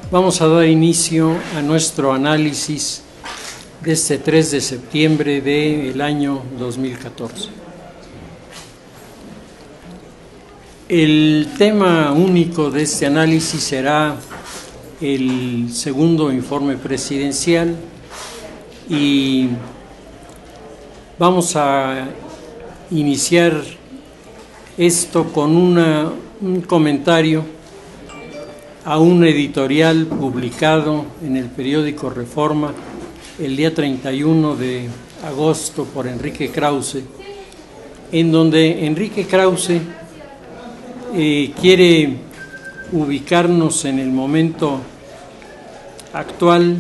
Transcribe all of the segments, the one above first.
Vamos a dar inicio a nuestro análisis de este 3 de septiembre del año 2014. El tema único de este análisis será el segundo informe presidencial y vamos a iniciar esto con un comentario a un editorial publicado en el periódico Reforma el día 31 de agosto por Enrique Krause, en donde Enrique Krause quiere ubicarnos en el momento actual,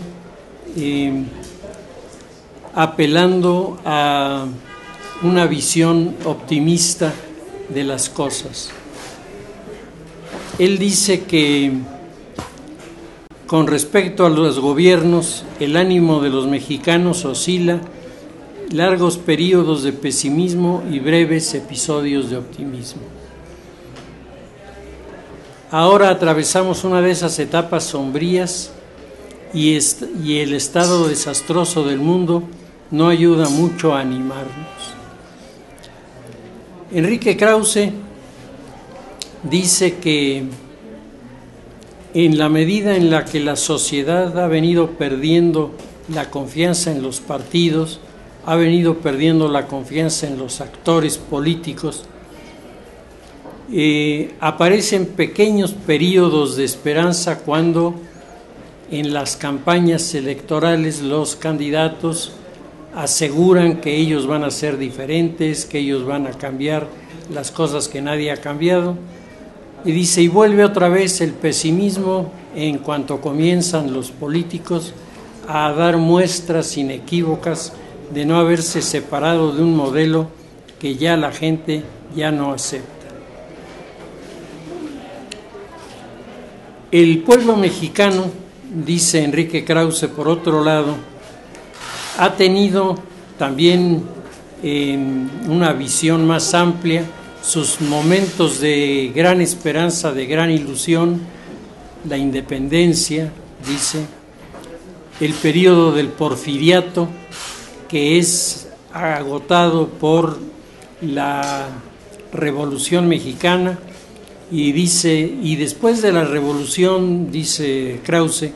apelando a una visión optimista de las cosas. Él dice que con respecto a los gobiernos, el ánimo de los mexicanos oscila largos periodos de pesimismo y breves episodios de optimismo. Ahora atravesamos una de esas etapas sombrías y el estado desastroso del mundo no ayuda mucho a animarnos. Enrique Krause dice que en la medida en la que la sociedad ha venido perdiendo la confianza en los partidos, ha venido perdiendo la confianza en los actores políticos, aparecen pequeños periodos de esperanza cuando en las campañas electorales los candidatos aseguran que ellos van a ser diferentes, que ellos van a cambiar las cosas que nadie ha cambiado. Y dice, y vuelve otra vez el pesimismo en cuanto comienzan los políticos a dar muestras inequívocas de no haberse separado de un modelo que ya la gente ya no acepta. El pueblo mexicano, dice Enrique Krause, por otro lado, ha tenido también una visión más amplia sus momentos de gran esperanza, de gran ilusión, la independencia, dice, el periodo del porfiriato, que es agotado por la Revolución Mexicana, y dice, y después de la Revolución, dice Krause,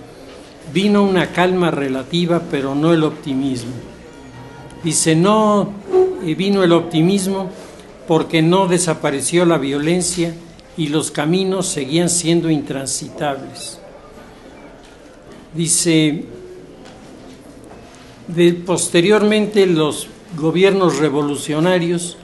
vino una calma relativa, pero no el optimismo. Dice, no vino el optimismo porque no desapareció la violencia y los caminos seguían siendo intransitables. Dice, posteriormente los gobiernos revolucionarios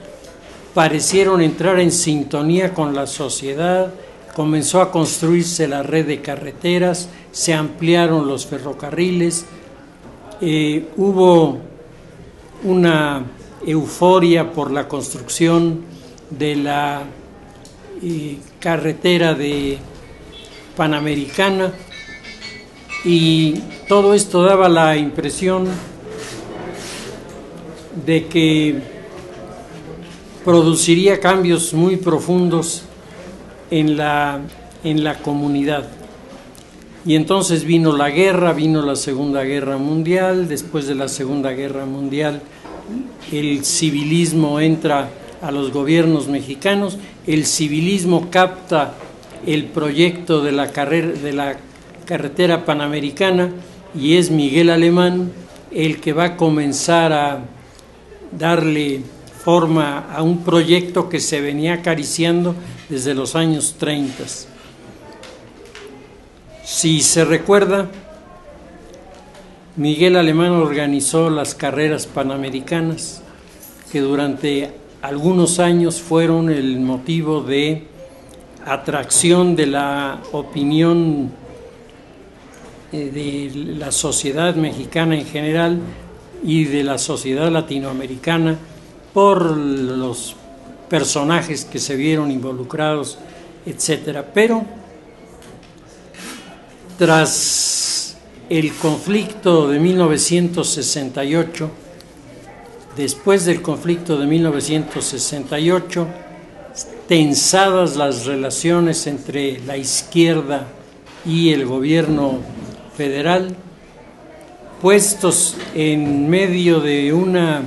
parecieron entrar en sintonía con la sociedad, comenzó a construirse la red de carreteras, se ampliaron los ferrocarriles, hubo una euforia por la construcción de la carretera de Panamericana, y todo esto daba la impresión de que produciría cambios muy profundos en la comunidad. Y entonces vino la guerra, vino la Segunda Guerra Mundial. Después de la Segunda Guerra Mundial el civilismo entra a los gobiernos mexicanos, el civilismo capta el proyecto de la carretera panamericana y es Miguel Alemán el que va a comenzar a darle forma a un proyecto que se venía acariciando desde los años 30. Si se recuerda, Miguel Alemán organizó las carreras panamericanas, que durante algunos años fueron el motivo de atracción de la opinión de la sociedad mexicana en general y de la sociedad latinoamericana por los personajes que se vieron involucrados, etcétera. Pero tras el conflicto de 1968, después del conflicto de 1968, tensadas las relaciones entre la izquierda y el gobierno federal, puestos en medio de una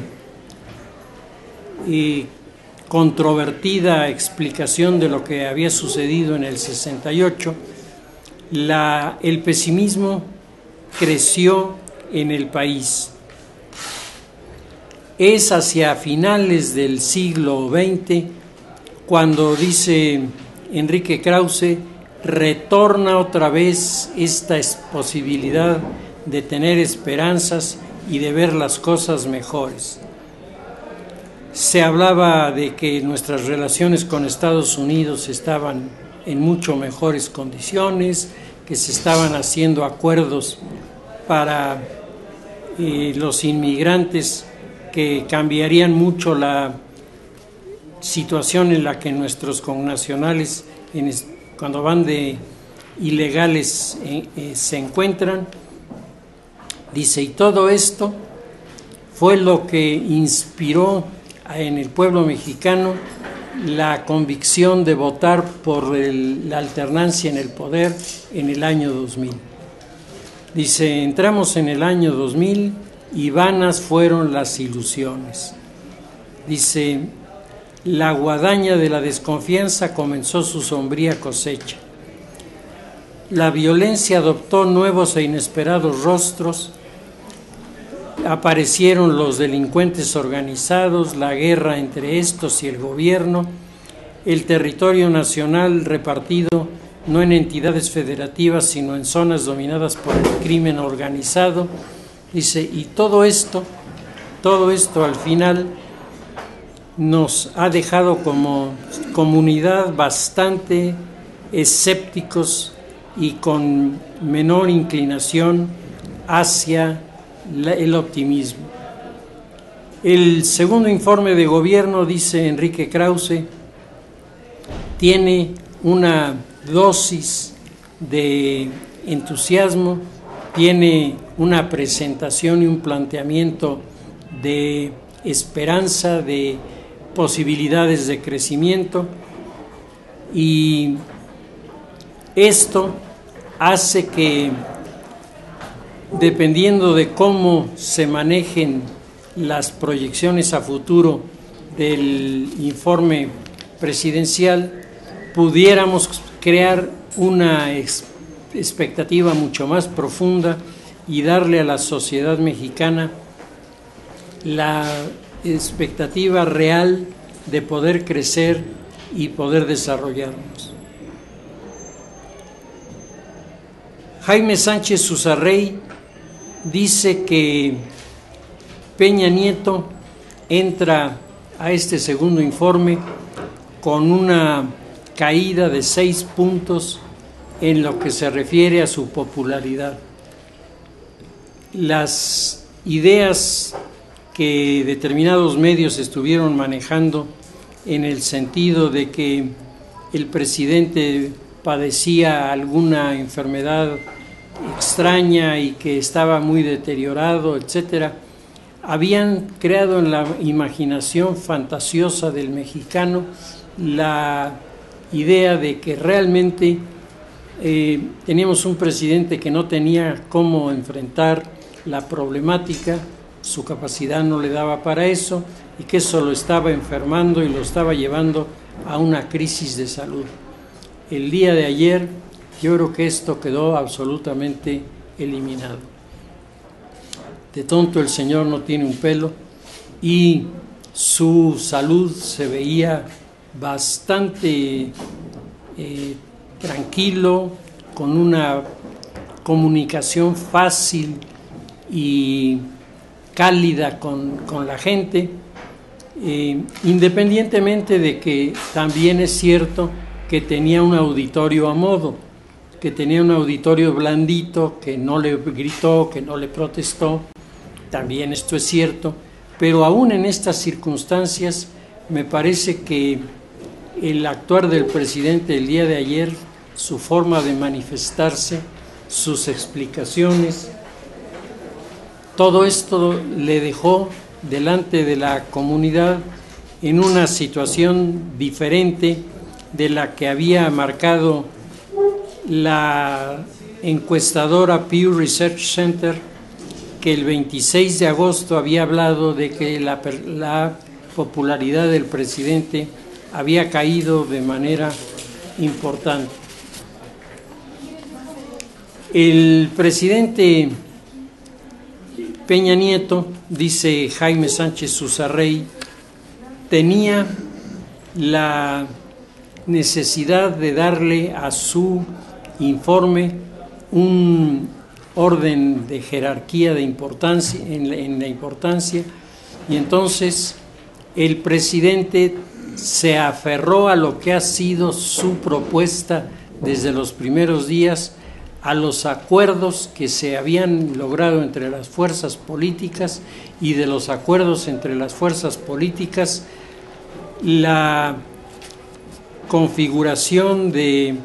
controvertida explicación de lo que había sucedido en el 68, el pesimismo creció en el país. Es hacia finales del siglo XX cuando, dice Enrique Krause, retorna otra vez esta posibilidad de tener esperanzas y de ver las cosas mejores. Se hablaba de que nuestras relaciones con Estados Unidos estaban en mucho mejores condiciones, que se estaban haciendo acuerdos para los inmigrantes que cambiarían mucho la situación en la que nuestros connacionales, cuando van de ilegales, se encuentran. Dice, y todo esto fue lo que inspiró en el pueblo mexicano la convicción de votar por la alternancia en el poder en el año 2000. Dice, entramos en el año 2000 y vanas fueron las ilusiones. Dice, la guadaña de la desconfianza comenzó su sombría cosecha. La violencia adoptó nuevos e inesperados rostros. Aparecieron los delincuentes organizados, la guerra entre estos y el gobierno, el territorio nacional repartido no en entidades federativas, sino en zonas dominadas por el crimen organizado. Dice, y todo esto al final nos ha dejado como comunidad bastante escépticos y con menor inclinación hacia el optimismo. El segundo informe de gobierno, dice Enrique Krause, tiene una dosis de entusiasmo, tiene una presentación y un planteamiento de esperanza, de posibilidades de crecimiento, y esto hace que, dependiendo de cómo se manejen las proyecciones a futuro del informe presidencial, pudiéramos crear una expectativa mucho más profunda y darle a la sociedad mexicana la expectativa real de poder crecer y poder desarrollarnos. Jaime Sánchez Susarrey dice que Peña Nieto entra a este segundo informe con una caída de 6 puntos en lo que se refiere a su popularidad. Las ideas que determinados medios estuvieron manejando en el sentido de que el presidente padecía alguna enfermedad extraña y que estaba muy deteriorado, etcétera, habían creado en la imaginación fantasiosa del mexicano la idea de que realmente teníamos un presidente que no tenía cómo enfrentar la problemática, su capacidad no le daba para eso, y que eso lo estaba enfermando y lo estaba llevando a una crisis de salud. El día de ayer yo creo que esto quedó absolutamente eliminado. De tonto el señor no tiene un pelo y su salud se veía bastante tranquilo, con una comunicación fácil y cálida con la gente, independientemente de que también es cierto que tenía un auditorio a modo, que tenía un auditorio blandito, que no le gritó, que no le protestó, también esto es cierto, pero aún en estas circunstancias me parece que el actuar del presidente el día de ayer, su forma de manifestarse, sus explicaciones, todo esto le dejó delante de la comunidad en una situación diferente de la que había marcado la encuestadora Pew Research Center, que el 26 de agosto había hablado de que la popularidad del presidente había caído de manera importante. El presidente Peña Nieto, dice Jaime Sánchez Susarrey, tenía la necesidad de darle a su informe un orden de jerarquía de importancia, en la importancia, y entonces el presidente se aferró a lo que ha sido su propuesta desde los primeros días, a los acuerdos que se habían logrado entre las fuerzas políticas, y de los acuerdos entre las fuerzas políticas la configuración de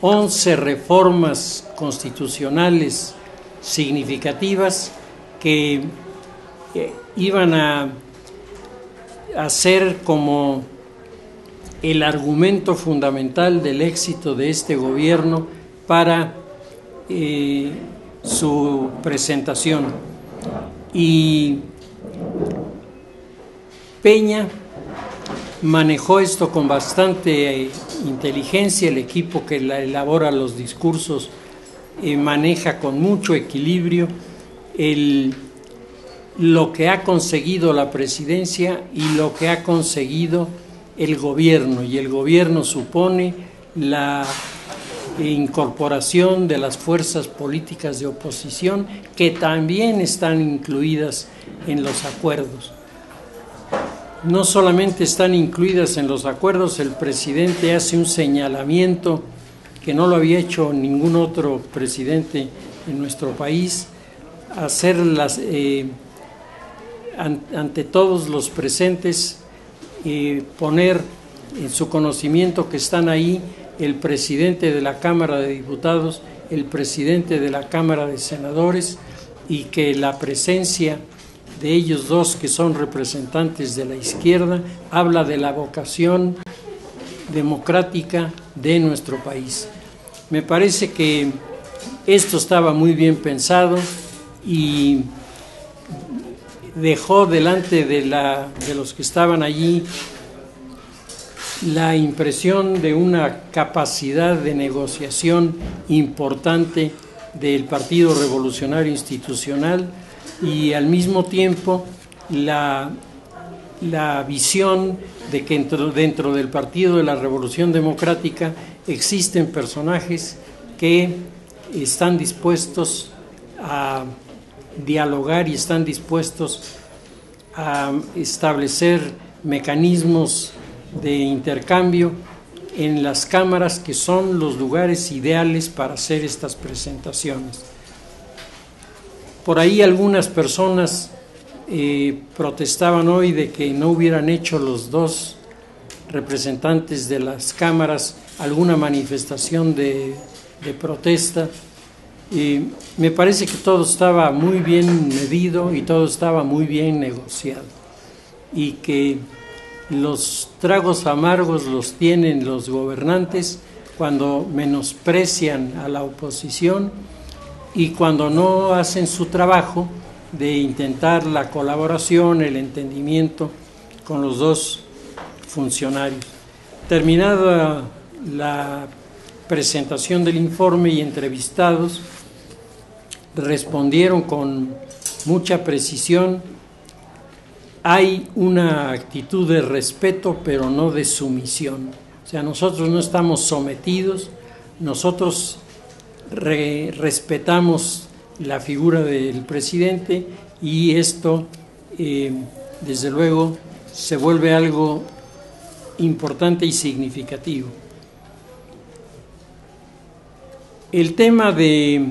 11 reformas constitucionales significativas que iban a ser como el argumento fundamental del éxito de este gobierno para su presentación. Y Peña manejó esto con bastante inteligencia. El equipo que elabora los discursos maneja con mucho equilibrio lo que ha conseguido la presidencia y lo que ha conseguido el gobierno, y el gobierno supone la incorporación de las fuerzas políticas de oposición, que también están incluidas en los acuerdos. No solamente están incluidas en los acuerdos, el presidente hace un señalamiento que no lo había hecho ningún otro presidente en nuestro país, hacerlas ante todos los presentes, poner en su conocimiento que están ahí el presidente de la Cámara de Diputados, el presidente de la Cámara de Senadores, y que la presencia de ellos dos, que son representantes de la izquierda, habla de la vocación democrática de nuestro país. Me parece que esto estaba muy bien pensado y dejó delante de los que estaban allí la impresión de una capacidad de negociación importante del Partido Revolucionario Institucional, y al mismo tiempo la visión de que dentro del Partido de la Revolución Democrática existen personajes que están dispuestos a dialogar y están dispuestos a establecer mecanismos de intercambio en las cámaras, que son los lugares ideales para hacer estas presentaciones. Por ahí algunas personas protestaban hoy de que no hubieran hecho los dos representantes de las cámaras alguna manifestación de protesta. Me parece que todo estaba muy bien medido y todo estaba muy bien negociado, y que los tragos amargos los tienen los gobernantes cuando menosprecian a la oposición y cuando no hacen su trabajo de intentar la colaboración, el entendimiento con los dos funcionarios. Terminada la presentación del informe y entrevistados respondieron con mucha precisión. Hay una actitud de respeto, pero no de sumisión. O sea, nosotros no estamos sometidos, nosotros respetamos la figura del presidente, y esto, desde luego, se vuelve algo importante y significativo. El tema de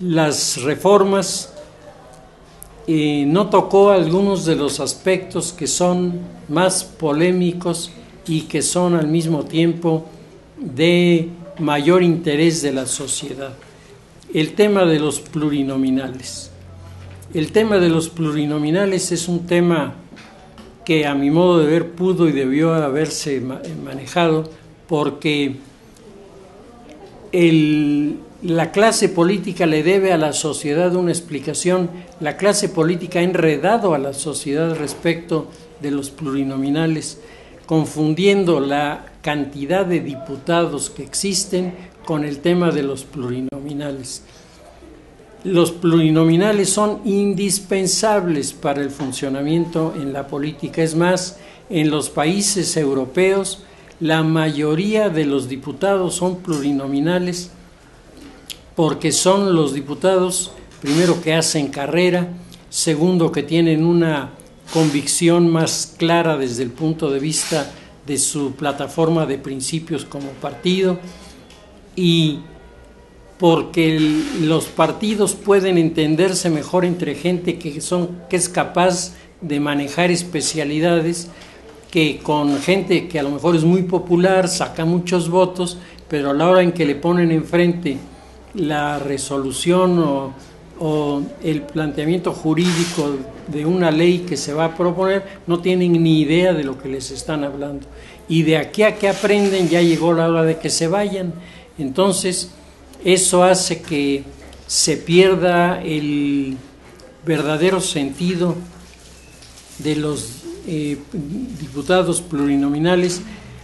las reformas no tocó algunos de los aspectos que son más polémicos y que son al mismo tiempo de mayor interés de la sociedad. El tema de los plurinominales. El tema de los plurinominales es un tema que, a mi modo de ver, pudo y debió haberse manejado, porque la clase política le debe a la sociedad una explicación. La clase política ha enredado a la sociedad respecto de los plurinominales, confundiendo la cantidad de diputados que existen con el tema de los plurinominales. Los plurinominales son indispensables para el funcionamiento en la política. Es más, en los países europeos, la mayoría de los diputados son plurinominales porque son los diputados, primero, que hacen carrera, segundo, que tienen una convicción más clara desde el punto de vista de su plataforma de principios como partido, y porque los partidos pueden entenderse mejor entre gente que es capaz de manejar especialidades, que con gente que a lo mejor es muy popular, saca muchos votos, pero a la hora en que le ponen enfrente la resolución o el planteamiento jurídico de una ley que se va a proponer, no tienen ni idea de lo que les están hablando. Y de aquí a que aprenden ya llegó la hora de que se vayan. Entonces, eso hace que se pierda el verdadero sentido de los diputados plurinominales,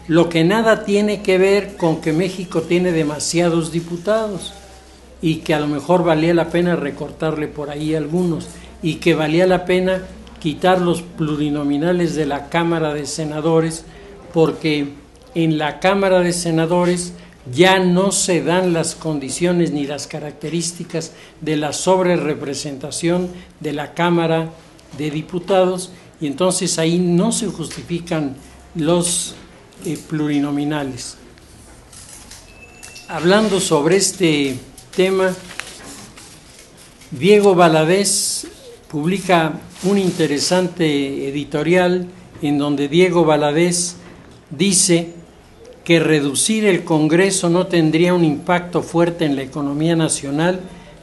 lo que nada tiene que ver con que México tiene demasiados diputados y que a lo mejor valía la pena recortarle por ahí algunos, y que valía la pena quitar los plurinominales de la Cámara de Senadores, porque en la Cámara de Senadores ya no se dan las condiciones ni las características de la sobrerepresentación de la Cámara de Diputados, y entonces ahí no se justifican los plurinominales. Hablando sobre este tema, Diego Valadez publica un interesante editorial en donde Diego Valadez dice que reducir el Congreso no tendría un impacto fuerte en la economía nacional,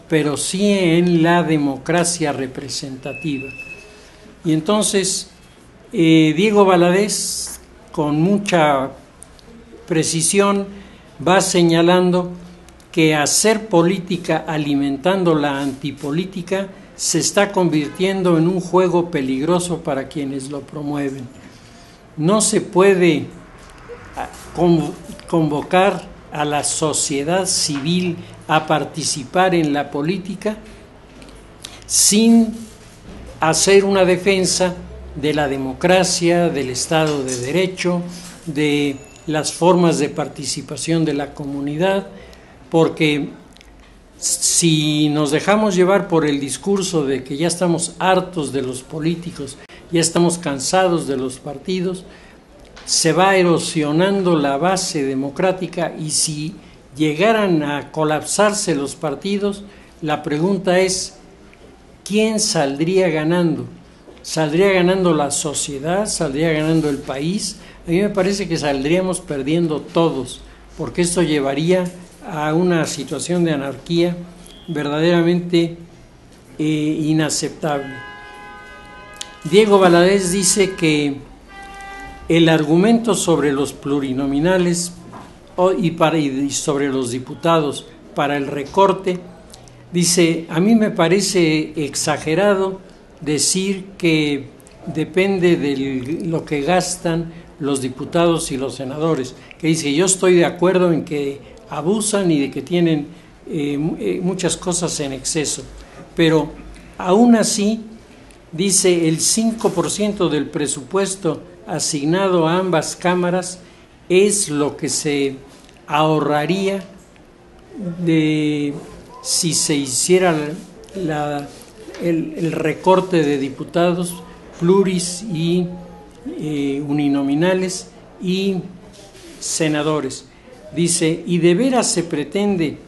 pero sí en la democracia representativa. Y entonces Diego Valadez, con mucha precisión, va señalando que hacer política alimentando la antipolítica se está convirtiendo en un juego peligroso para quienes lo promueven. No se puede convocar a la sociedad civil a participar en la política sin hacer una defensa de la democracia, del Estado de Derecho, de las formas de participación de la comunidad, porque si nos dejamos llevar por el discurso de que ya estamos hartos de los políticos, ya estamos cansados de los partidos, se va erosionando la base democrática, y si llegaran a colapsarse los partidos, la pregunta es: ¿quién saldría ganando? ¿Saldría ganando la sociedad? ¿Saldría ganando el país? A mí me parece que saldríamos perdiendo todos, porque esto llevaría a una situación de anarquía verdaderamente inaceptable. Diego Valadez dice que el argumento sobre los plurinominales y sobre los diputados para el recorte, dice: a mí me parece exagerado decir que depende de lo que gastan los diputados y los senadores, que dice: yo estoy de acuerdo en que abusan y de que tienen muchas cosas en exceso, pero aún así, dice, el 5% del presupuesto asignado a ambas cámaras es lo que se ahorraría si se hiciera el recorte de diputados pluris y uninominales y senadores. Dice: y de veras se pretende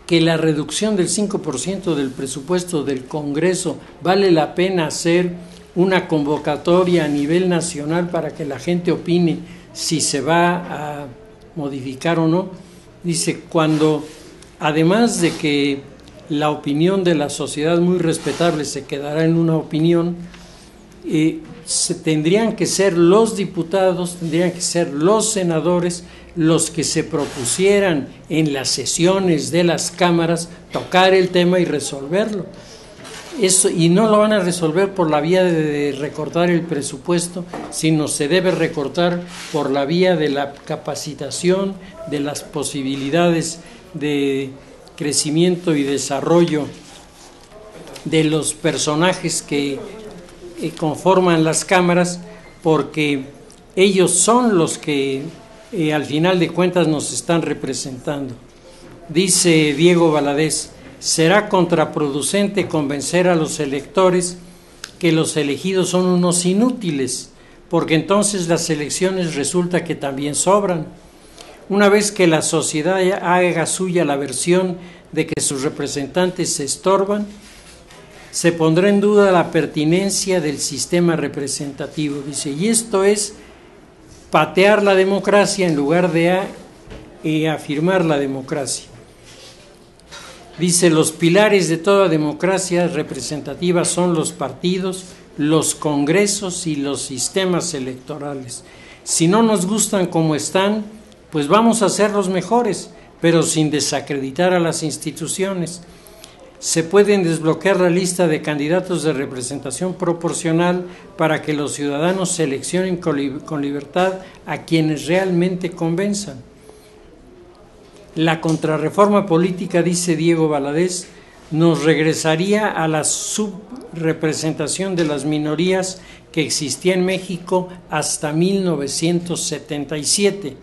que la reducción del 5% del presupuesto del Congreso vale la pena hacer una convocatoria a nivel nacional para que la gente opine si se va a modificar o no. Dice: cuando, además de que la opinión de la sociedad, muy respetable, se quedará en una opinión, tendrían que ser los diputados, tendrían que ser los senadores los que se propusieran en las sesiones de las cámaras tocar el tema y resolverlo. Eso, y no lo van a resolver por la vía de recortar el presupuesto, sino se debe recortar por la vía de la capacitación, de las posibilidades de crecimiento y desarrollo de los personajes que conforman las cámaras, porque ellos son los que al final de cuentas nos están representando. Dice Diego Valadez: será contraproducente convencer a los electores que los elegidos son unos inútiles, porque entonces las elecciones resulta que también sobran. Una vez que la sociedad haga suya la versión de que sus representantes se estorban, se pondrá en duda la pertinencia del sistema representativo, dice, y esto es patear la democracia en lugar de afirmar la democracia. Dice, los pilares de toda democracia representativa son los partidos, los congresos y los sistemas electorales. Si no nos gustan como están, pues vamos a hacerlos mejores, pero sin desacreditar a las instituciones. Se pueden desbloquear la lista de candidatos de representación proporcional para que los ciudadanos seleccionen con libertad a quienes realmente convenzan. La contrarreforma política, dice Diego Valadez, nos regresaría a la subrepresentación de las minorías que existía en México hasta 1977,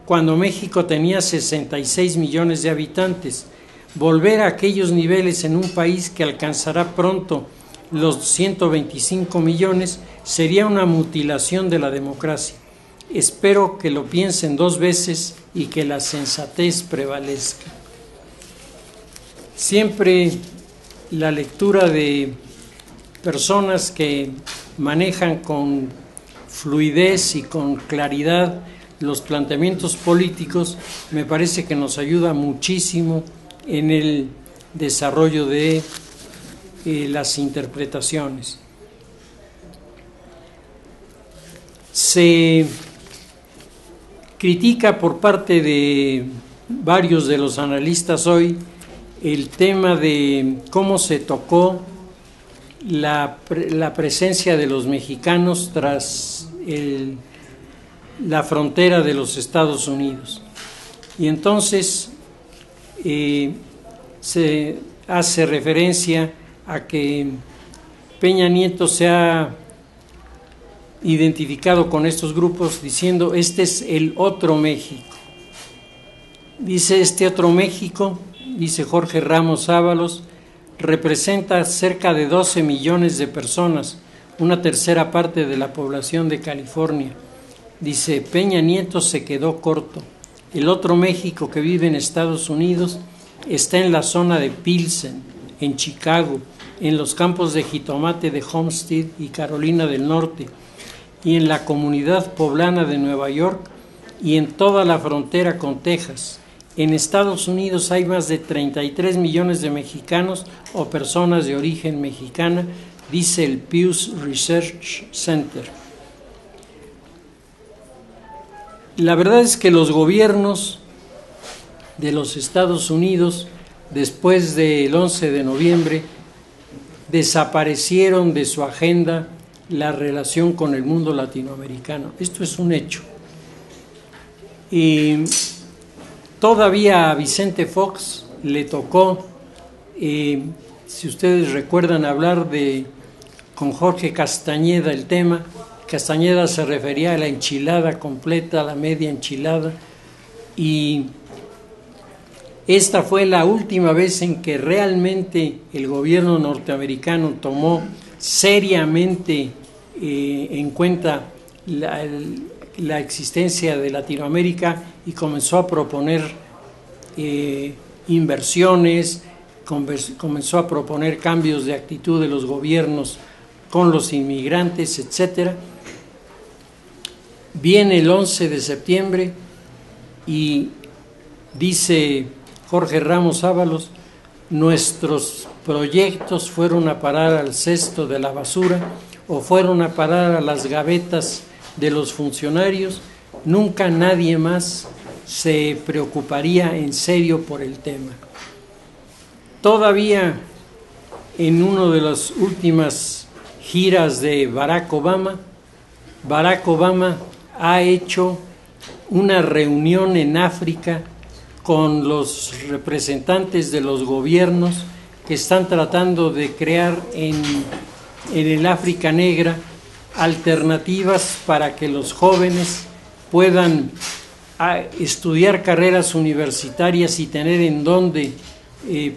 cuando México tenía 66 millones de habitantes. Volver a aquellos niveles en un país que alcanzará pronto los 125 millones sería una mutilación de la democracia. Espero que lo piensen dos veces y que la sensatez prevalezca. Siempre la lectura de personas que manejan con fluidez y con claridad los planteamientos políticos me parece que nos ayuda muchísimo en el desarrollo de las interpretaciones. Se critica por parte de varios de los analistas hoy el tema de cómo se tocó la presencia de los mexicanos tras la frontera de los Estados Unidos. Y entonces se hace referencia a que Peña Nieto se ha identificado con estos grupos diciendo: este es el otro México. Dice, este otro México, dice Jorge Ramos Ábalos, representa cerca de 12 millones de personas, una tercera parte de la población de California. Dice, Peña Nieto se quedó corto. El otro México que vive en Estados Unidos está en la zona de Pilsen, en Chicago, en los campos de jitomate de Homestead y Carolina del Norte, y en la comunidad poblana de Nueva York y en toda la frontera con Texas. En Estados Unidos hay más de 33 millones de mexicanos o personas de origen mexicana, dice el Pew Research Center. La verdad es que los gobiernos de los Estados Unidos, después del 11 de noviembre, desaparecieron de su agenda la relación con el mundo latinoamericano. Esto es un hecho. Y todavía a Vicente Fox le tocó, si ustedes recuerdan, hablar con Jorge Castañeda el tema. Castañeda se refería a la enchilada completa, a la media enchilada, y esta fue la última vez en que realmente el gobierno norteamericano tomó seriamente en cuenta la existencia de Latinoamérica y comenzó a proponer inversiones, comenzó a proponer cambios de actitud de los gobiernos con los inmigrantes, etcétera. Viene el 11 de septiembre y dice Jorge Ramos Ábalos, nuestros proyectos fueron a parar al cesto de la basura o fueron a parar a las gavetas de los funcionarios, nunca nadie más se preocuparía en serio por el tema. Todavía en una de las últimas giras de Barack Obama ha hecho una reunión en África con los representantes de los gobiernos que están tratando de crear en el África negra alternativas para que los jóvenes puedan estudiar carreras universitarias y tener en dónde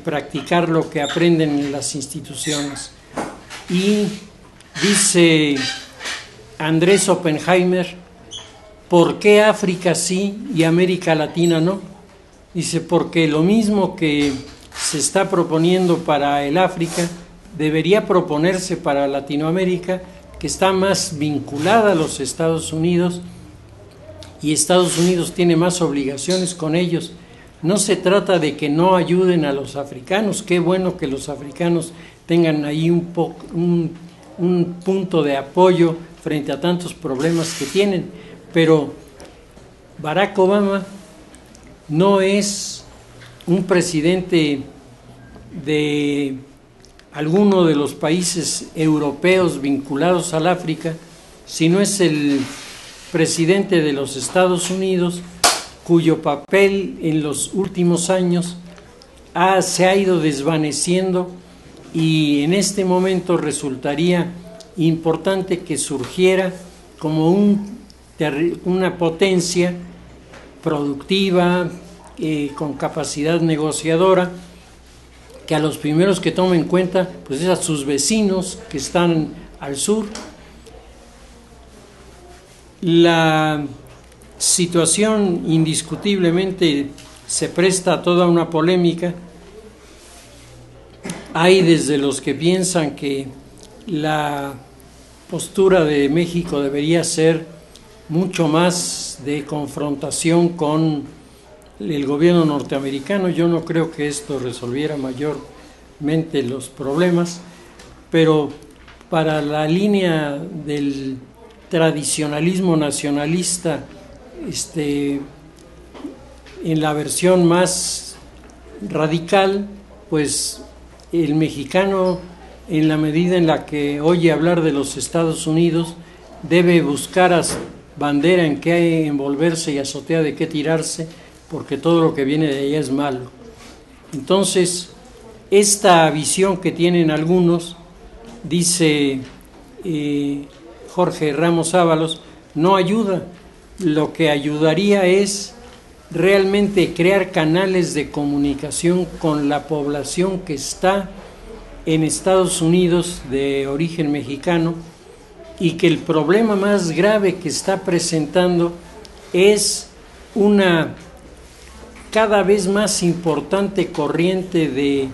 practicar lo que aprenden en las instituciones. Y dice Andrés Oppenheimer, ¿por qué África sí y América Latina no? Dice, porque lo mismo que se está proponiendo para el África debería proponerse para Latinoamérica, que está más vinculada a los Estados Unidos, y Estados Unidos tiene más obligaciones con ellos. No se trata de que no ayuden a los africanos, qué bueno que los africanos tengan ahí un punto de apoyo frente a tantos problemas que tienen, pero Barack Obama no es un presidente de alguno de los países europeos vinculados al África, sino es el presidente de los Estados Unidos, cuyo papel en los últimos años se ha ido desvaneciendo, y en este momento resultaría importante que surgiera como una potencia productiva, con capacidad negociadora, que a los primeros que tome en cuenta pues es a sus vecinos que están al sur. La situación indiscutiblemente se presta a toda una polémica. Hay desde los que piensan que la postura de México debería ser mucho más de confrontación con el gobierno norteamericano. Yo no creo que esto resolviera mayormente los problemas, pero para la línea del tradicionalismo nacionalista, en la versión más radical, pues el mexicano, en la medida en la que oye hablar de los Estados Unidos, debe buscar bandera en qué envolverse y azotea de qué tirarse, porque todo lo que viene de allá es malo. Entonces, esta visión que tienen algunos, dice Jorge Ramos Ábalos, no ayuda. Lo que ayudaría es realmente crear canales de comunicación con la población que está en Estados Unidos de origen mexicano, y que el problema más grave que está presentando es una cada vez más importante corriente de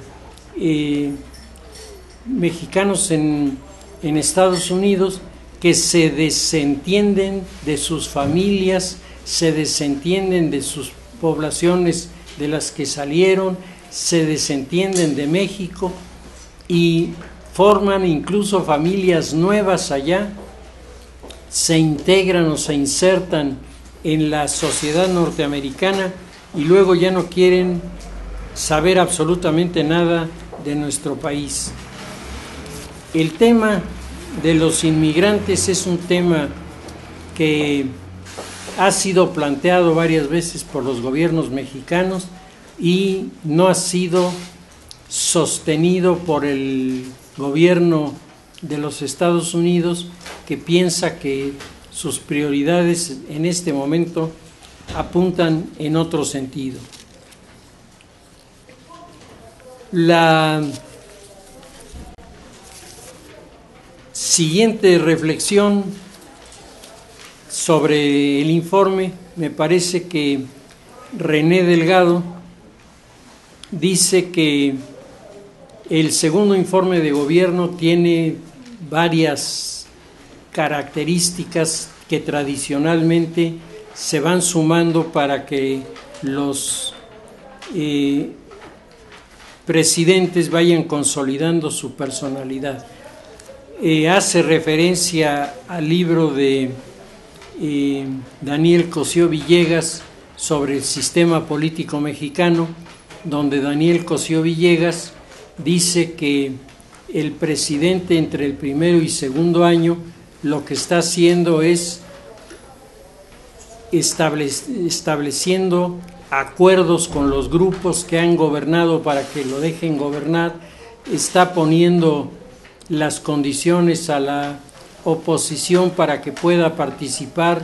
mexicanos en Estados Unidos que se desentienden de sus familias, se desentienden de sus poblaciones de las que salieron, se desentienden de México y forman incluso familias nuevas allá, se integran o se insertan en la sociedad norteamericana y luego ya no quieren saber absolutamente nada de nuestro país. El tema de los inmigrantes es un tema que ha sido planteado varias veces por los gobiernos mexicanos y no ha sido sostenido por el gobierno de los Estados Unidos, que piensa que sus prioridades en este momento apuntan en otro sentido. La siguiente reflexión sobre el informe, me parece que René Delgado dice que el segundo informe de gobierno tiene varias características que tradicionalmente se van sumando para que los presidentes vayan consolidando su personalidad. hace referencia al libro de Daniel Cosío Villegas sobre el sistema político mexicano, donde Daniel Cosío Villegas dice que el presidente entre el primero y segundo año lo que está haciendo es estableciendo acuerdos con los grupos que han gobernado para que lo dejen gobernar, está poniendo las condiciones a la oposición para que pueda participar,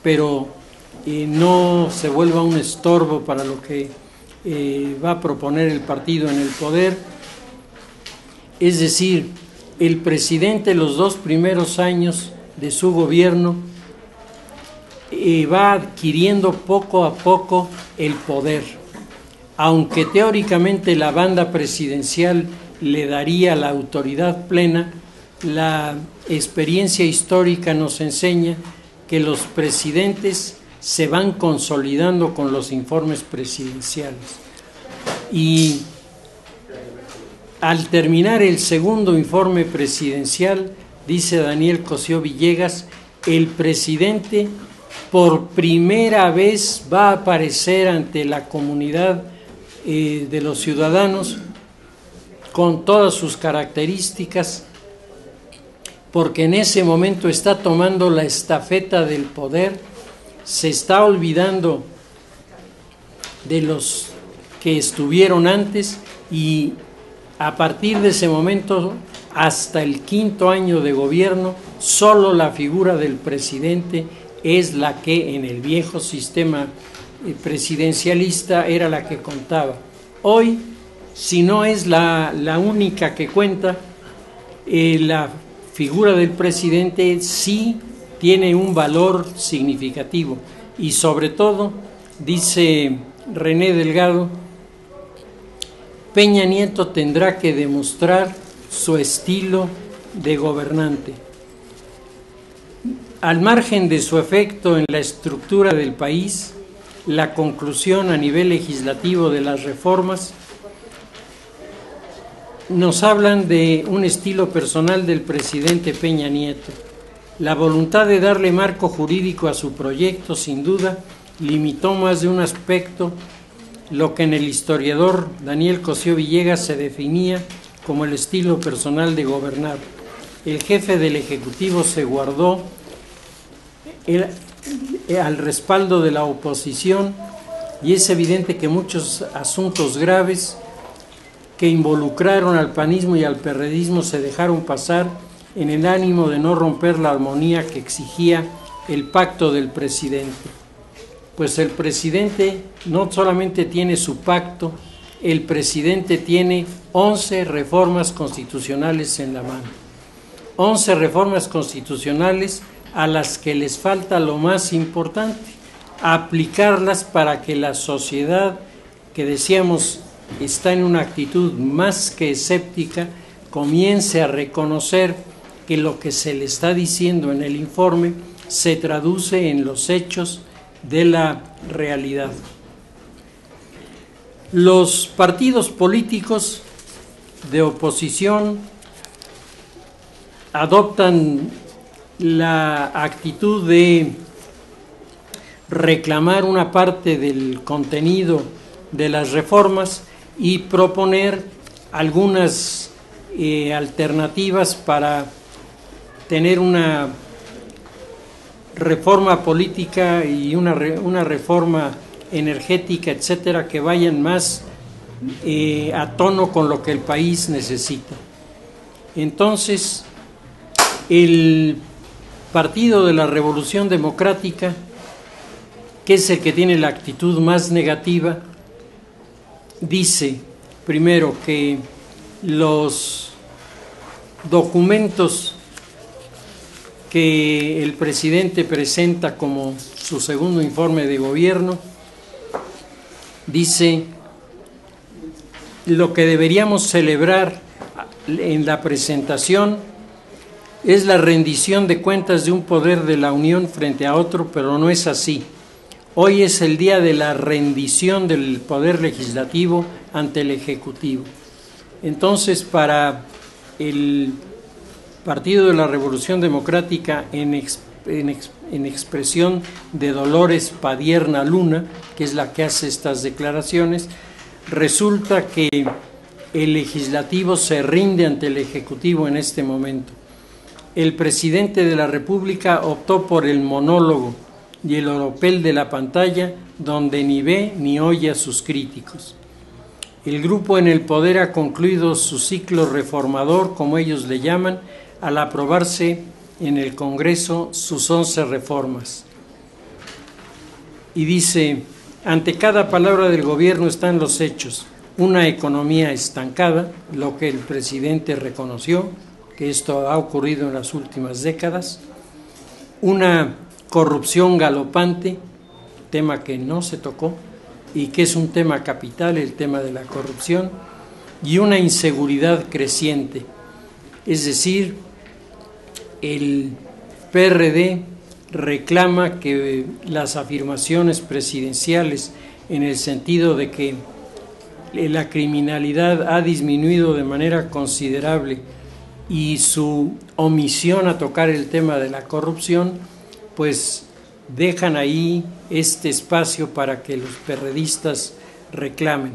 pero no se vuelva un estorbo para lo que va a proponer el partido en el poder. Es decir, el presidente los 2 primeros años de su gobierno va adquiriendo poco a poco el poder, aunque teóricamente la banda presidencial le daría la autoridad plena. La experiencia histórica nos enseña que los presidentes se van consolidando con los informes presidenciales, y al terminar el segundo informe presidencial, dice Daniel Cosío Villegas, el presidente por primera vez va a aparecer ante la comunidad de los ciudadanos con todas sus características, porque en ese momento está tomando la estafeta del poder, se está olvidando de los que estuvieron antes, y a partir de ese momento hasta el 5º año de gobierno, solo la figura del presidente es la que en el viejo sistema presidencialista era la que contaba. Hoy, si no es la única que cuenta, la figura del presidente sí tiene un valor significativo, y sobre todo, dice René Delgado, Peña Nieto tendrá que demostrar su estilo de gobernante. Al margen de su efecto en la estructura del país, la conclusión a nivel legislativo de las reformas nos hablan de un estilo personal del presidente Peña Nieto. La voluntad de darle marco jurídico a su proyecto, sin duda, limitó más de un aspecto lo que en el historiador Daniel Cosío Villegas se definía como el estilo personal de gobernar. El jefe del Ejecutivo se guardó al respaldo de la oposición, y es evidente que muchos asuntos graves que involucraron al panismo y al perredismo se dejaron pasar en el ánimo de no romper la armonía que exigía el pacto del presidente. Pues el presidente no solamente tiene su pacto, el presidente tiene 11 reformas constitucionales en la mano. 11 reformas constitucionales a las que les falta lo más importante, aplicarlas para que la sociedad, que decíamos está en una actitud más que escéptica, comience a reconocer que lo que se le está diciendo en el informe se traduce en los hechos de la realidad. Los partidos políticos de oposición adoptan la actitud de reclamar una parte del contenido de las reformas y proponer algunas alternativas para tener una reforma política y una reforma energética, etcétera, que vayan más a tono con lo que el país necesita. Entonces, el Partido de la Revolución Democrática, que es el que tiene la actitud más negativa, dice primero que los documentos que el presidente presenta como su segundo informe de gobierno, dice, lo que deberíamos celebrar en la presentación es la rendición de cuentas de un poder de la Unión frente a otro, pero no es así. Hoy es el día de la rendición del poder legislativo ante el Ejecutivo. Entonces, para el Partido de la Revolución Democrática en expresión de Dolores Padierna Luna, que es la que hace estas declaraciones, resulta que el legislativo se rinde ante el ejecutivo en este momento. El presidente de la República optó por el monólogo y el oropel de la pantalla, donde ni ve ni oye a sus críticos. El grupo en el poder ha concluido su ciclo reformador, como ellos le llaman, al aprobarse en el Congreso sus 11 reformas. Y dice: ante cada palabra del gobierno están los hechos. Una economía estancada, lo que el presidente reconoció, que esto ha ocurrido en las últimas décadas. Una corrupción galopante, tema que no se tocó y que es un tema capital, el tema de la corrupción. Y una inseguridad creciente. Es decir, el PRD reclama que las afirmaciones presidenciales en el sentido de que la criminalidad ha disminuido de manera considerable y su omisión a tocar el tema de la corrupción, pues dejan ahí este espacio para que los perredistas reclamen.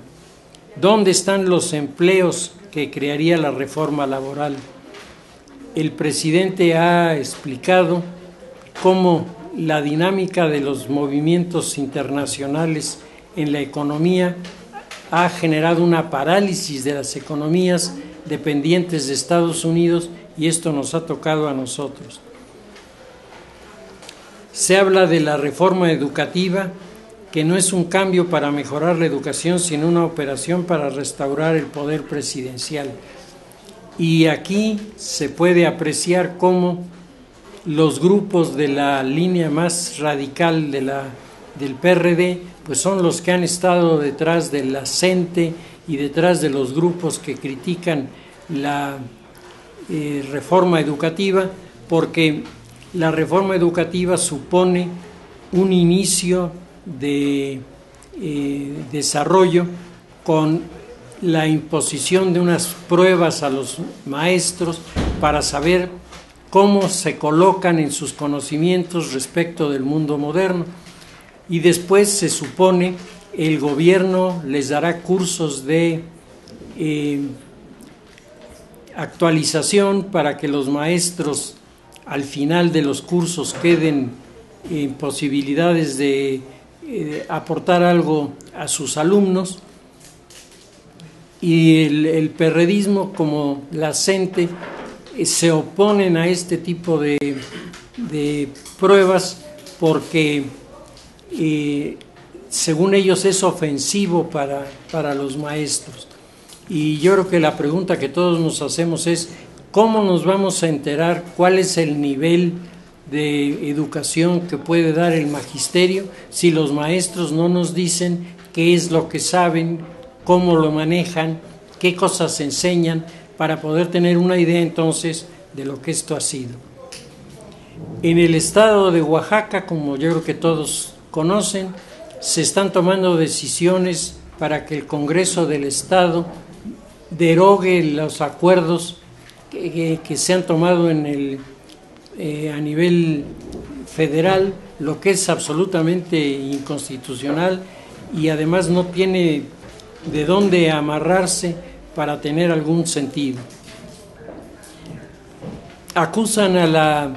¿Dónde están los empleos que crearía la reforma laboral? El presidente ha explicado cómo la dinámica de los movimientos internacionales en la economía ha generado una parálisis de las economías dependientes de Estados Unidos, y esto nos ha tocado a nosotros. Se habla de la reforma educativa, que no es un cambio para mejorar la educación, sino una operación para restaurar el poder presidencial. Y aquí se puede apreciar cómo los grupos de la línea más radical del PRD, pues son los que han estado detrás de la CENTE y detrás de los grupos que critican la reforma educativa, porque la reforma educativa supone un inicio de desarrollo con la imposición de unas pruebas a los maestros para saber cómo se colocan en sus conocimientos respecto del mundo moderno. Y después se supone el gobierno les dará cursos de actualización para que los maestros al final de los cursos queden en posibilidades de aportar algo a sus alumnos. Y el perredismo, como la CENTE, se oponen a este tipo de pruebas porque según ellos es ofensivo para los maestros. Y yo creo que la pregunta que todos nos hacemos es: ¿cómo nos vamos a enterar cuál es el nivel de educación que puede dar el magisterio si los maestros no nos dicen qué es lo que saben, cómo lo manejan, qué cosas enseñan, para poder tener una idea entonces de lo que esto ha sido? En el estado de Oaxaca, como yo creo que todos conocen, se están tomando decisiones para que el Congreso del Estado derogue los acuerdos que se han tomado a nivel federal, lo que es absolutamente inconstitucional y además no tiene de dónde amarrarse para tener algún sentido. Acusan a la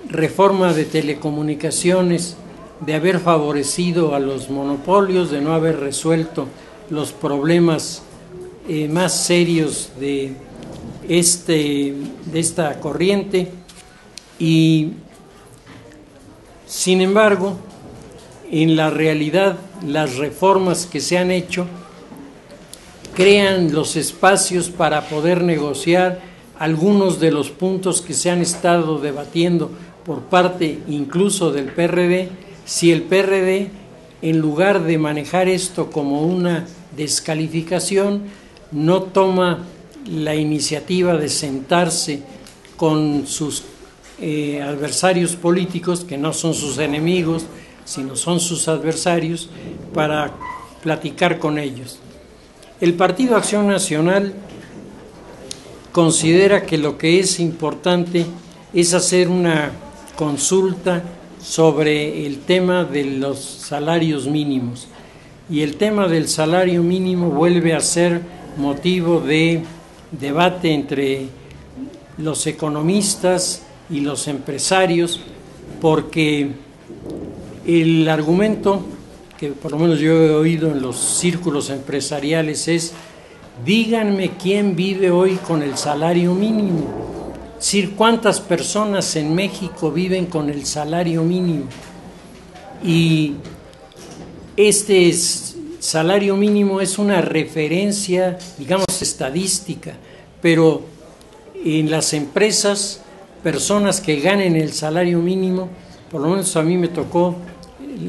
reforma de telecomunicaciones de haber favorecido a los monopolios, de no haber resuelto los problemas más serios de esta corriente, y sin embargo, en la realidad, las reformas que se han hecho crean los espacios para poder negociar algunos de los puntos que se han estado debatiendo por parte incluso del PRD. Si el PRD, en lugar de manejar esto como una descalificación, no toma la iniciativa de sentarse con sus adversarios políticos, que no son sus enemigos, sino son sus adversarios, para platicar con ellos. El Partido Acción Nacional considera que lo que es importante es hacer una consulta sobre el tema de los salarios mínimos. Y el tema del salario mínimo vuelve a ser motivo de debate entre los economistas y los empresarios, porque el argumento que por lo menos yo he oído en los círculos empresariales es: díganme quién vive hoy con el salario mínimo. Es decir, ¿cuántas personas en México viven con el salario mínimo? Y este salario mínimo es una referencia, digamos, estadística, pero en las empresas, personas que ganen el salario mínimo, por lo menos a mí me tocó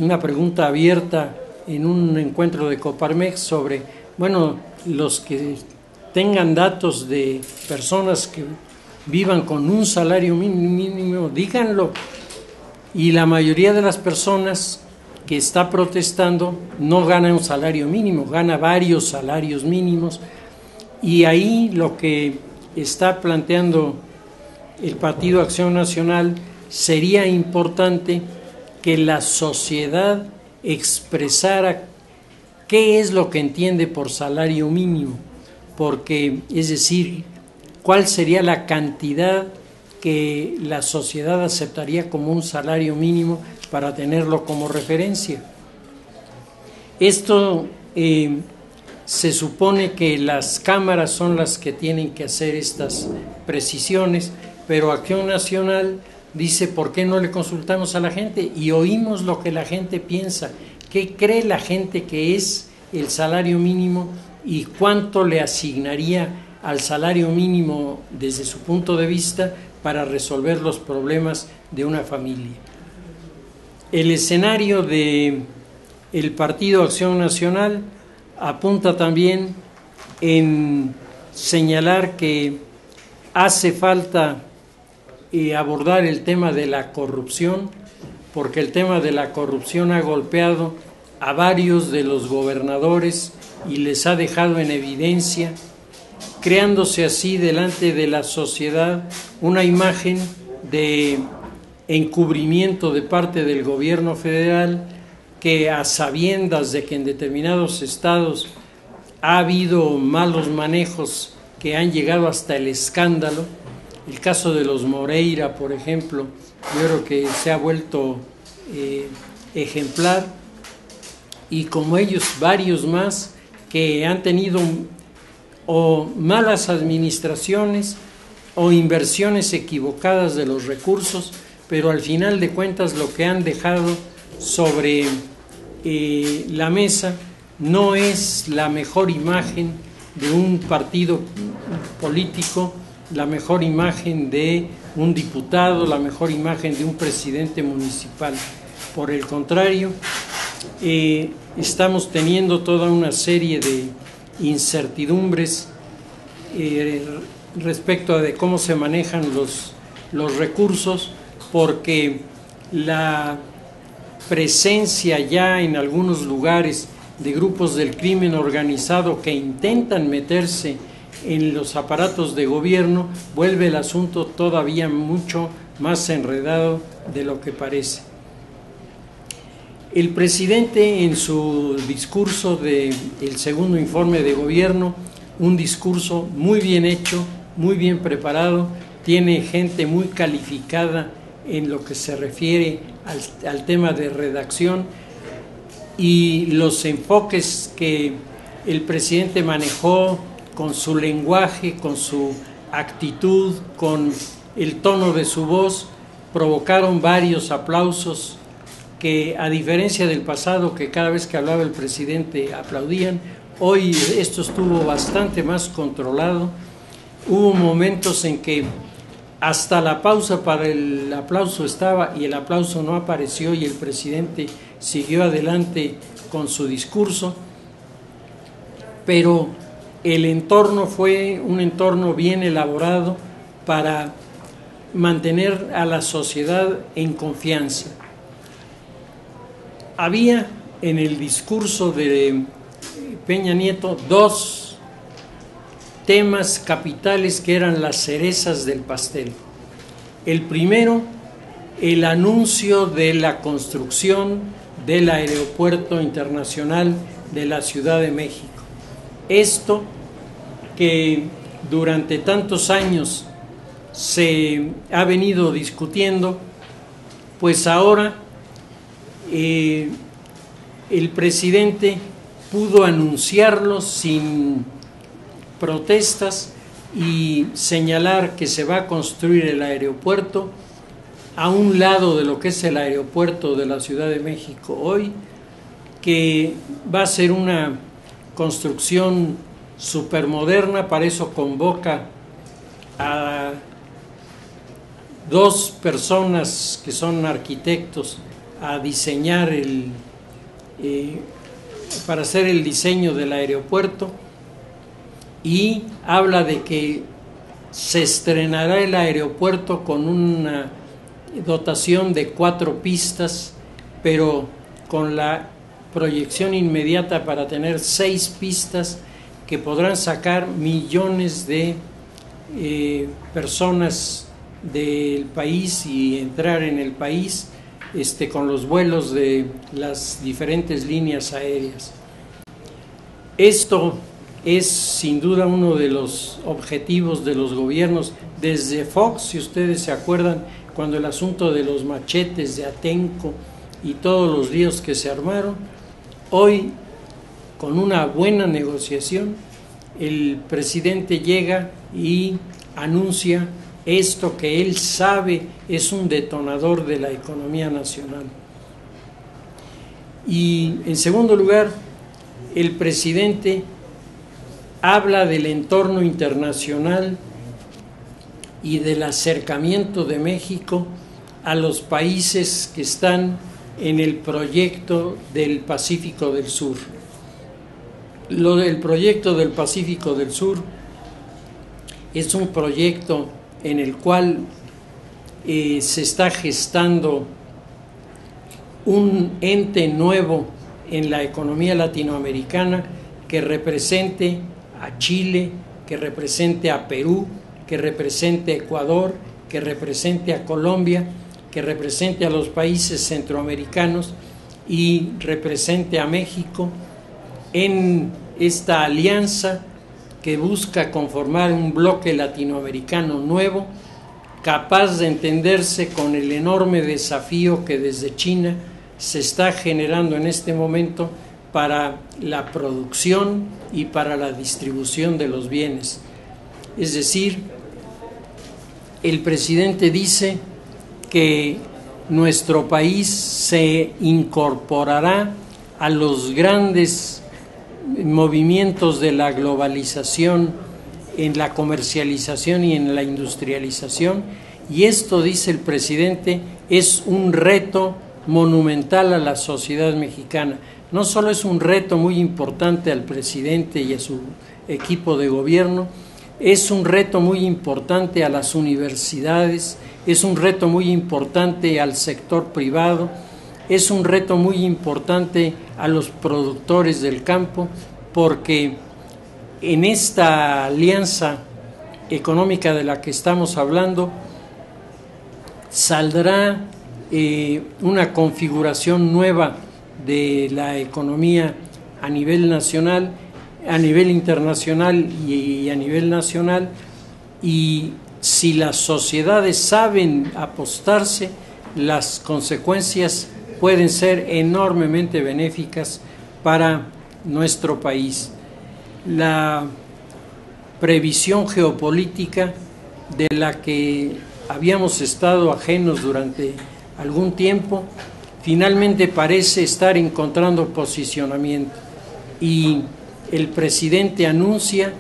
una pregunta abierta en un encuentro de Coparmex sobre, bueno, los que tengan datos de personas que vivan con un salario mínimo, díganlo. Y la mayoría de las personas que está protestando no gana un salario mínimo, gana varios salarios mínimos. Y ahí lo que está planteando el Partido Acción Nacional, sería importante que la sociedad expresara qué es lo que entiende por salario mínimo, porque, es decir, cuál sería la cantidad que la sociedad aceptaría como un salario mínimo para tenerlo como referencia. Esto se supone que las cámaras son las que tienen que hacer estas precisiones, pero Acción Nacional dice: ¿por qué no le consultamos a la gente y oímos lo que la gente piensa? ¿Qué cree la gente que es el salario mínimo y cuánto le asignaría al salario mínimo desde su punto de vista para resolver los problemas de una familia? El escenario del Partido Acción Nacional apunta también en señalar que hace falta abordar el tema de la corrupción, porque el tema de la corrupción ha golpeado a varios de los gobernadores y les ha dejado en evidencia, creándose así delante de la sociedad una imagen de encubrimiento de parte del gobierno federal, que a sabiendas de que en determinados estados ha habido malos manejos que han llegado hasta el escándalo. El caso de los Moreira, por ejemplo, yo creo que se ha vuelto ejemplar, y como ellos varios más que han tenido o malas administraciones o inversiones equivocadas de los recursos, pero al final de cuentas lo que han dejado sobre la mesa no es la mejor imagen de un partido político, la mejor imagen de un diputado, la mejor imagen de un presidente municipal. Por el contrario, estamos teniendo toda una serie de incertidumbres respecto de cómo se manejan los recursos, porque la presencia ya en algunos lugares de grupos del crimen organizado que intentan meterse en los aparatos de gobierno vuelve el asunto todavía mucho más enredado de lo que parece. El presidente, en su discurso del segundo informe de gobierno, un discurso muy bien hecho, muy bien preparado, tiene gente muy calificada en lo que se refiere al tema de redacción, y los enfoques que el presidente manejó con su lenguaje, con su actitud, con el tono de su voz, provocaron varios aplausos que, a diferencia del pasado, que cada vez que hablaba el presidente aplaudían, hoy esto estuvo bastante más controlado. Hubo momentos en que hasta la pausa para el aplauso estaba y el aplauso no apareció, y el presidente siguió adelante con su discurso, pero el entorno fue un entorno bien elaborado para mantener a la sociedad en confianza. Había en el discurso de Peña Nieto dos temas capitales que eran las cerezas del pastel. El primero, el anuncio de la construcción del Aeropuerto Internacional de la Ciudad de México. Esto que durante tantos años se ha venido discutiendo, pues ahora el presidente pudo anunciarlo sin protestas y señalar que se va a construir el aeropuerto a un lado de lo que es el aeropuerto de la Ciudad de México hoy, que va a ser una construcción supermoderna. Para eso convoca a 2 personas que son arquitectos a diseñar para hacer el diseño del aeropuerto, y habla de que se estrenará el aeropuerto con una dotación de 4 pistas, pero con la proyección inmediata para tener 6 pistas que podrán sacar millones de personas del país y entrar en el país con los vuelos de las diferentes líneas aéreas. Esto es sin duda uno de los objetivos de los gobiernos desde Fox, si ustedes se acuerdan, cuando el asunto de los machetes de Atenco y todos los líos que se armaron. Hoy, con una buena negociación, el presidente llega y anuncia esto que él sabe es un detonador de la economía nacional. Y en segundo lugar, el presidente habla del entorno internacional y del acercamiento de México a los países que están en el proyecto del Pacífico del Sur. El proyecto del Pacífico del Sur es un proyecto en el cual se está gestando un ente nuevo en la economía latinoamericana que represente a Chile, que represente a Perú, que represente a Ecuador, que represente a Colombia, que represente a los países centroamericanos y represente a México en esta alianza que busca conformar un bloque latinoamericano nuevo, capaz de entenderse con el enorme desafío que desde China se está generando en este momento para la producción y para la distribución de los bienes. Es decir, el presidente dice que nuestro país se incorporará a los grandes movimientos de la globalización, en la comercialización y en la industrialización, y esto, dice el presidente, es un reto monumental a la sociedad mexicana. No solo es un reto muy importante al presidente y a su equipo de gobierno, es un reto muy importante a las universidades, es un reto muy importante al sector privado, es un reto muy importante a los productores del campo, porque en esta alianza económica de la que estamos hablando saldrá una configuración nueva de la economía a nivel nacional, a nivel internacional y a nivel nacional, y si las sociedades saben apostarse, las consecuencias pueden ser enormemente benéficas para nuestro país. La previsión geopolítica de la que habíamos estado ajenos durante algún tiempo, finalmente parece estar encontrando posicionamiento, y el presidente anuncia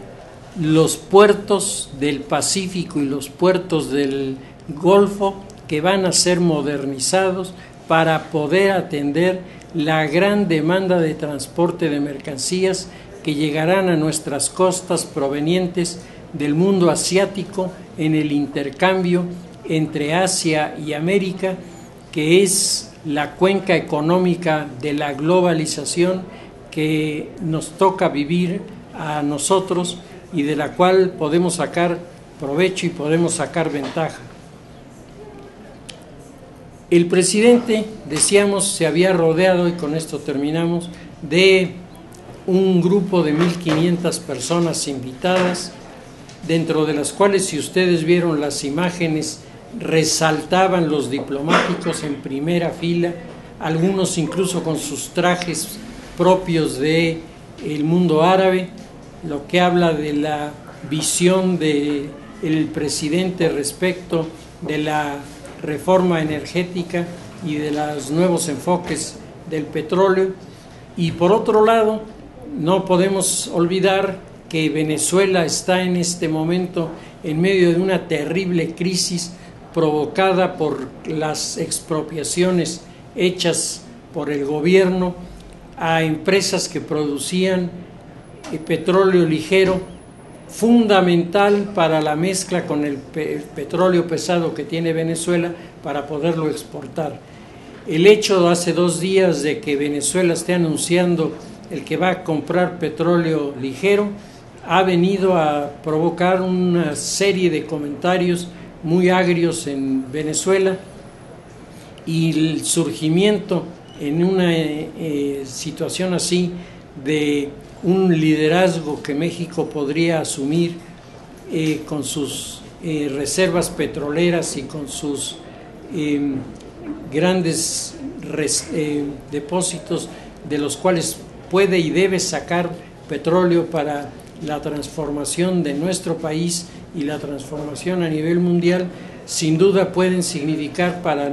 los puertos del Pacífico y los puertos del Golfo que van a ser modernizados para poder atender la gran demanda de transporte de mercancías que llegarán a nuestras costas provenientes del mundo asiático en el intercambio entre Asia y América, que es la cuenca económica de la globalización que nos toca vivir a nosotros y de la cual podemos sacar provecho y podemos sacar ventaja. El presidente, decíamos, se había rodeado, y con esto terminamos, de un grupo de 1.500 personas invitadas, dentro de las cuales, si ustedes vieron las imágenes, resaltaban los diplomáticos en primera fila, algunos incluso con sus trajes propios del mundo árabe, lo que habla de la visión del presidente respecto de la reforma energética y de los nuevos enfoques del petróleo. Y por otro lado, no podemos olvidar que Venezuela está en este momento en medio de una terrible crisis provocada por las expropiaciones hechas por el gobierno a empresas que producían petróleo ligero, fundamental para la mezcla con el petróleo pesado que tiene Venezuela para poderlo exportar. El hecho hace 2 días de que Venezuela esté anunciando el que va a comprar petróleo ligero ha venido a provocar una serie de comentarios muy agrios en Venezuela, y el surgimiento en una situación así de un liderazgo que México podría asumir con sus reservas petroleras y con sus grandes depósitos de los cuales puede y debe sacar petróleo para la transformación de nuestro país y la transformación a nivel mundial, sin duda pueden significar para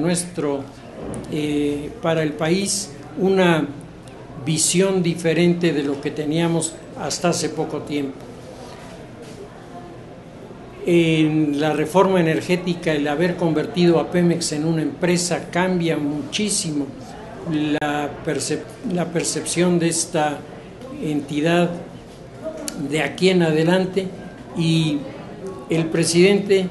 el país una visión diferente de lo que teníamos hasta hace poco tiempo. En la reforma energética, el haber convertido a Pemex en una empresa cambia muchísimo la percepción de esta entidad de aquí en adelante, y el presidente,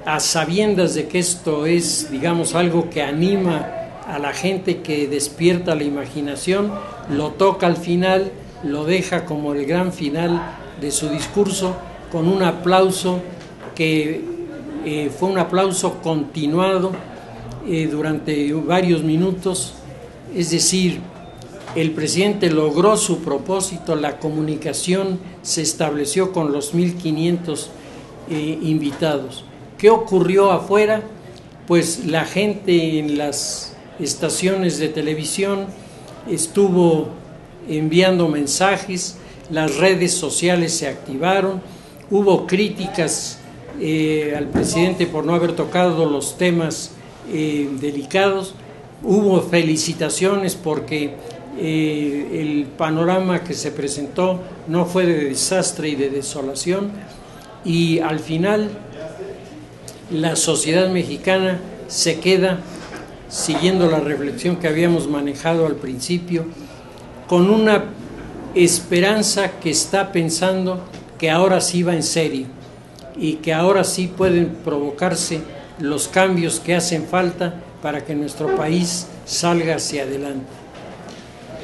a sabiendas de que esto es, digamos, algo que anima a la gente, que despierta la imaginación, lo toca al final, lo deja como el gran final de su discurso, con un aplauso que fue un aplauso continuado durante varios minutos. Es decir, el presidente logró su propósito, la comunicación se estableció con los 1.500 invitados. ¿Qué ocurrió afuera? Pues la gente en las estaciones de televisión estuvo enviando mensajes, las redes sociales se activaron, hubo críticas al presidente por no haber tocado los temas delicados, hubo felicitaciones porque el panorama que se presentó no fue de desastre y de desolación, y al final la sociedad mexicana se queda, siguiendo la reflexión que habíamos manejado al principio, con una esperanza que está pensando que ahora sí va en serio y que ahora sí pueden provocarse los cambios que hacen falta para que nuestro país salga hacia adelante.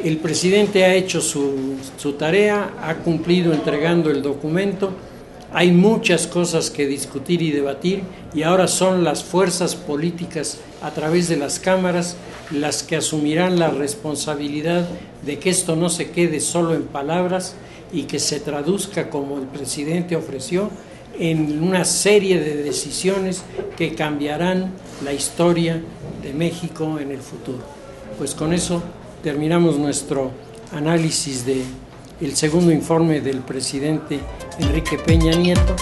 El presidente ha hecho su tarea, ha cumplido entregando el documento. Hay muchas cosas que discutir y debatir, y ahora son las fuerzas políticas a través de las cámaras las que asumirán la responsabilidad de que esto no se quede solo en palabras y que se traduzca, como el presidente ofreció, en una serie de decisiones que cambiarán la historia de México en el futuro. Pues con eso terminamos nuestro análisis del segundo informe del presidente Enrique Peña Nieto.